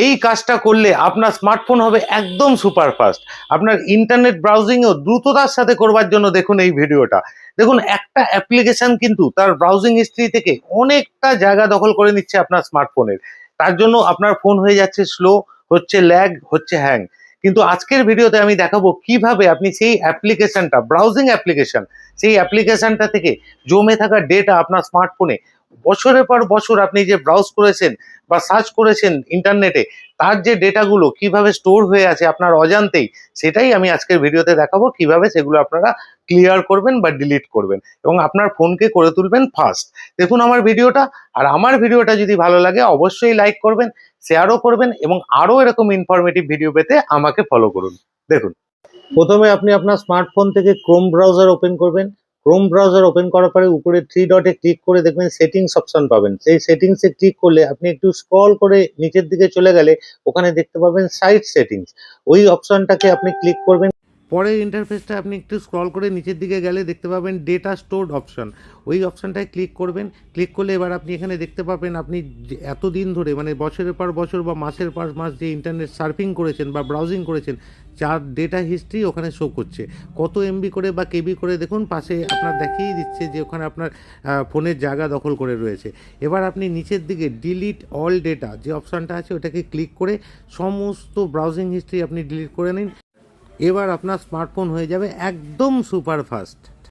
এই কাজটা করলে আপনার স্মার্টফোন হবে একদম সুপারফাস্ট। আপনার ইন্টারনেট ব্রাউজিংও দ্রুততার সাথে করবার জন্য দেখুন এই ভিডিওটা। দেখুন একটা অ্যাপ্লিকেশন কিন্তু তার ব্রাউজিং হিস্ট্রি থেকে অনেকটা জায়গা দখল করে নিচ্ছে আপনার স্মার্টফোনের। তার জন্য আপনার ফোন হয়ে যাচ্ছে স্লো, হচ্ছে ল্যাগ, হচ্ছে হ্যাং। কিন্তু আজকের ভিডিওতে আমি দেখাবো কিভাবে আপনি সেই অ্যাপ্লিকেশনটা, ব্রাউজিং অ্যাপ্লিকেশন, সেই অ্যাপ্লিকেশনটা থেকে জমে থাকা ডেটা আপনার স্মার্টফোনে বছরের পর বছর আপনি যে ব্রাউজ করেছেন বা সার্চ করেছেন ইন্টারনেটে, তার যে ডেটাগুলো কিভাবে স্টোর হয়ে আছে আপনার অজান্তেই, সেটাই আমি আজকের ভিডিওতে দেখাবো কিভাবে সেগুলো আপনারা ক্লিয়ার করবেন বা ডিলিট করবেন এবং আপনার ফোনকে করে তুলবেন ফাস্ট। দেখুন আমার ভিডিওটা, আর আমার ভিডিওটা যদি ভালো লাগে অবশ্যই লাইক করবেন, শেয়ারও করবেন এবং আরও এরকম ইনফরমেটিভ ভিডিও পেতে আমাকে ফলো করুন। দেখুন, প্রথমে আপনি আপনার স্মার্টফোন থেকে ক্রোম ব্রাউজার ওপেন করবেন। ক্রোম ব্রাউজার ওপেন করার পরে উপরে থ্রি ডটে ক্লিক করে দেখবেন সেটিংস অপশন পাবেন। সেই সেটিংসে ক্লিক করলে আপনি একটু স্ক্রল করে নিচের দিকে চলে গেলে ওখানে দেখতে পাবেন সাইট সেটিংস। ওই অপশনটাকে আপনি ক্লিক করবেন। পরের ইন্টারফেসটা আপনি একটু স্ক্রল করে নিচের দিকে গেলে দেখতে পাবেন ডেটা স্টোরড অপশন। ওই অপশনটায় ক্লিক করবেন। ক্লিক করলে এবার আপনি এখানে দেখতে পাবেন আপনি এতদিন ধরে মানে বছরের পর বছর বা মাসের পর মাস যে ইন্টারনেট সার্ফিং করেছেন বা ব্রাউজিং করেছেন, যার ডেটা হিস্ট্রি ওখানে শো করছে, কত এমবি করে বা কেবি করে। দেখুন পাশে আপনার দেখিয়ে দিচ্ছে যে ওখানে আপনার ফোনের জায়গা দখল করে রয়েছে। এবার আপনি নিচের দিকে ডিলিট অল ডেটা যে অপশানটা আছে ওটাকে ক্লিক করে সমস্ত ব্রাউজিং হিস্ট্রি আপনি ডিলিট করে নিন। এবার আপনার স্মার্টফোন হয়ে যাবে একদম সুপার ফাস্ট।